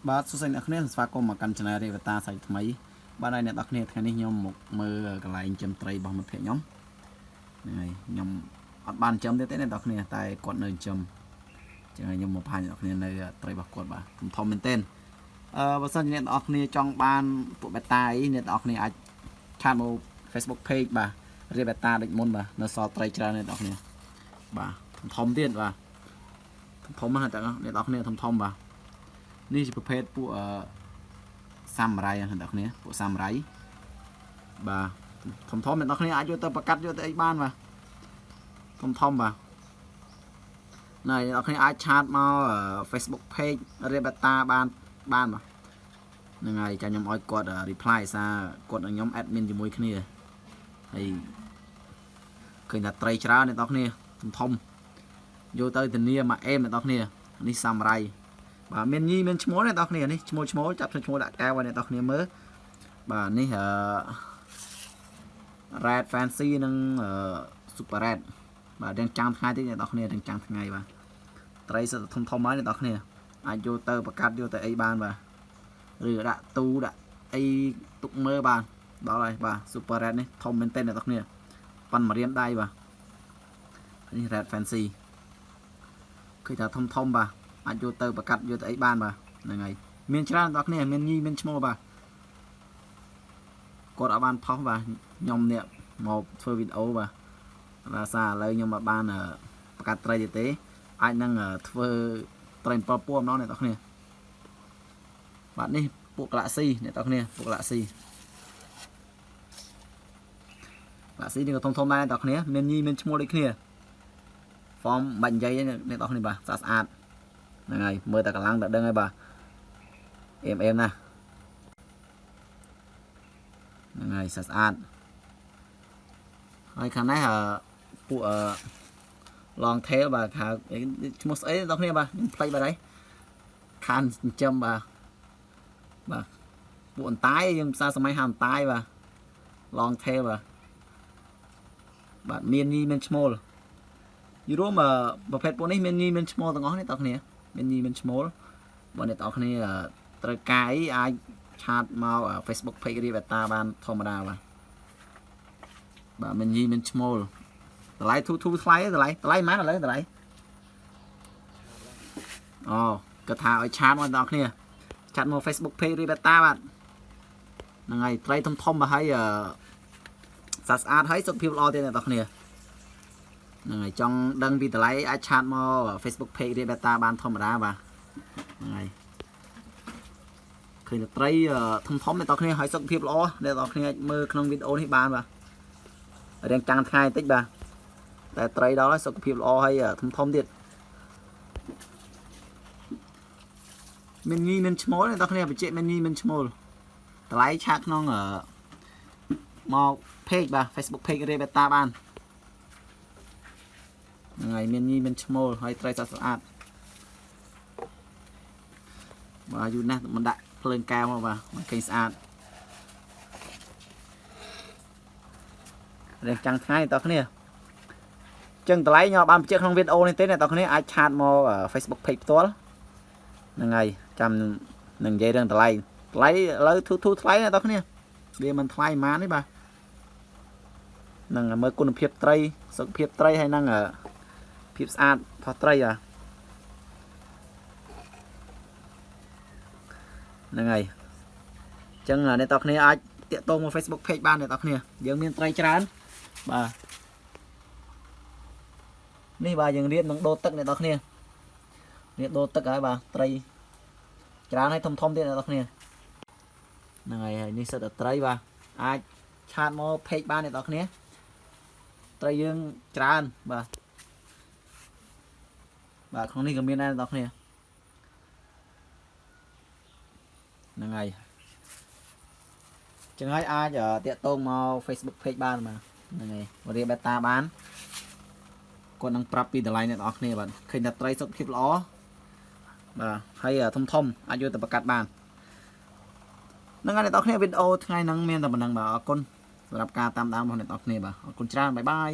បាទសួស្តីអ្នកគ្នាស្វាគមន៍មកកាន់ Channel រីវតាសាច់ថ្មីបាទហើយអ្នកនរគ្នាថ្ងៃនេះខ្ញុំមកមើលកន្លែងចិញ្ចឹមត្រីរបស់មិត្តភក្តិខ្ញុំហ្នឹងហើយខ្ញុំអត់បានចិញ្ចឹមទេអ្នកនរគ្នាតែគាត់នៅចិញ្ចឹមចឹងហើយខ្ញុំមកផាញ់អ្នកនរគ្នានៅត្រីរបស់គាត់បាទធំមែនទែនបើសិនជាអ្នកនរគ្នាចង់បានពួកបេតាអីអ្នកនរគ្នាអាចឆាតមក Facebook page បាទរីវតាដូចមុនបាទនៅសល់ត្រីច្រើនអ្នកនរគ្នាបាទធំទៀតបាទធំណាស់អ្នកនរគ្នាធំបាទនេះជាប្រភេទពួកសាមរ៉ៃអ្នកនរគ្នាពួកសាមរ៉ៃបាទធំអ្នកនរគ្នាអាចយកទៅប្រកាត់យកទៅអីបានបាទធំបាទណែអ្នកនរគ្នាអាចឆាតមក Facebook page រៀបបតាបានបាទហ្នឹងហើយចាខ្ញុំឲ្យគាត់ reply សារគាត់នឹងខ្ញុំ admin ជាមួយគ្នាហើយឃើញថាត្រីច្រើនអ្នកនរគ្នាធំយកទៅធានាមកអេមអ្នកនរគ្នានេះសាមរ៉ៃបាទមានញីមានឈ្មោះអ្នកនរគ្នានេះឈ្មោះចាប់ឈ្មោះដាក់កែវឲ្យអ្នកនរគ្នាមើលបាទនេះRed Fancy និង Super Red បាទទាំងចាំងថ្ងៃតិចអ្នកនរគ្នាទាំងចាំងថ្ងៃបាទត្រីសិតធំហើយអ្នកនរគ្នាអាចយកទៅប្រកាត់យកទៅអីបានបាទឬដាក់ទូដាក់អីទុកមើលបានដល់ហើយបាទ Super Red នេះធំមែនទែនអ្នកនរគ្នាប៉ុនមួយរៀមដៃបាទនេះ Red Fancy ឃើញថាធំបាទអាចយកទៅប្រកាត់យកទៅអីបានបាទហ្នឹងហើយមានច្រើនអ្នកគ្នាមានញីមានឈ្មោះបាទគាត់អត់បានផុសបាទខ្ញុំនេះមកធ្វើវីដេអូបាទដោយសារឥឡូវខ្ញុំអត់បានប្រកាត់ត្រីទេអាចនឹងធ្វើត្រី7ពួរម្ដងអ្នកគ្នាបាទនេះពួកក្លាក់ស៊ីអ្នកគ្នាពួកក្លាក់ស៊ីនេះក៏ធំដែរអ្នកគ្នាមានញីមានឈ្មោះដូចគ្នាហ្វមបាច់និយាយអ្នកគ្នាបាទស្អាតហ្នឹងហើយមើលតែកម្លាំងតែដឹងហើយបាទអេមណាហ្នឹងហើយស្អាតហើយខាងនេះពួកlong tail បាទហៅឈ្មោះស្អីអ្នកគ្នាបាទខ្ញុំផ្លេចបាត់ហើយខានចិញ្ចឹមបាទពួកអន្តាយយើងភាសាសម័យហៅអន្តាយបាទ long tail បាទមានញីមានឈ្មោលយរួមប្រភេទពួកនេះមានញីមានឈ្មោលទាំងអស់នេះអ្នកគ្នាមានញីមានឈ្មោលបើអ្នកគ្នាត្រូវការអីអាចឆាតមក Facebook page រីវតាបានធម្មតាបាទមានញីមានឈ្មោលតម្លៃធូថ្លៃតម្លៃម៉ានឥឡូវតម្លៃអូគាត់ថាឲ្យឆាតមកអ្នកគ្នាឆាតមក Facebook page រីវតាបាទហ្នឹងហើយត្រីធំបាទហើយស្អាតហើយសុខភាពល្អទៀតអ្នកគ្នាហ្នឹងហើយចង់ដឹងពីតម្លៃអាចឆាតមក Facebook page រីបេតាបានធម្មតាបាទហ្នឹងហើយឃើញត្រីធំអ្នកគ្នាហើយសុខភាពល្អអ្នកគ្នាអាចមើលក្នុងវីដេអូនេះបានបាទរៀងចាំងថ្ងៃបន្តិចបាទតែត្រីដល់ហើយសុខភាពល្អហើយធំទៀតមានញីមានឈ្មោលអ្នកគ្នាបញ្ជាក់មានញីមានឈ្មោលតម្លៃឆាតក្នុងមក page បាទ Facebook page រីបេតាបានហ្នឹងហើយមានញីមានឈ្មោលហើយត្រីស្អាតបាទយូរណាស់មិនដាក់ភ្លើងកែវមកបាទមិនឃើញស្អាតរៀងចាំងថ្ងៃតើគ្នាចឹងតម្លៃខ្ញុំបានបញ្ជាក់ក្នុងវីដេអូនេះទេអ្នកនរគ្នាអាចឆាតមក Facebook page ផ្ទាល់ហ្នឹងហើយចាំនឹងនិយាយរឿងតម្លៃឥឡូវធូថ្លៃអ្នកនរគ្នាវាមិនថ្លៃប៉ុន្មានទេបាទនឹងមើលគុណភាពត្រីសុខភាពត្រីហើយនឹងភាពស្អាតផុសត្រីហ្នឹងហើយអញ្ចឹងអ្នកនរគ្នាអាចតាក់ទងមក Facebook page បានអ្នកនរគ្នាយើងមានត្រីច្រើនបាទនេះបាទយើងរៀននឹងដូរទឹកអ្នកនរគ្នានេះដូរទឹកហើយបាទត្រីច្រើនហើយធំទៀតអ្នកនរគ្នាហ្នឹងហើយនេះសិតតែត្រីបាទអាចឆាតមក page បានអ្នកនរគ្នាត្រីយើងច្រើនបាទក្នុងនេះក៏មានដែរអ្នកនរគ្នាហ្នឹងហើយចឹងហើយអាចតាក់ទងមក Facebook page បានបាទហ្នឹងហើយរៀបបេតាបានគាត់នឹងប្រាប់ពីតម្លៃអ្នកនរគ្នាបាទឃើញថាត្រីសុខភាពល្អបាទហើយធំអាចយកទៅប្រកាសបានហ្នឹងហើយអ្នកនរគ្នាវីដេអូថ្ងៃហ្នឹងមានតែប៉ុណ្្នឹងបាទអរគុណសម្រាប់ការតាមដានរបស់អ្នកនរគ្នាបាទអរគុណច្រើនបាយបាយ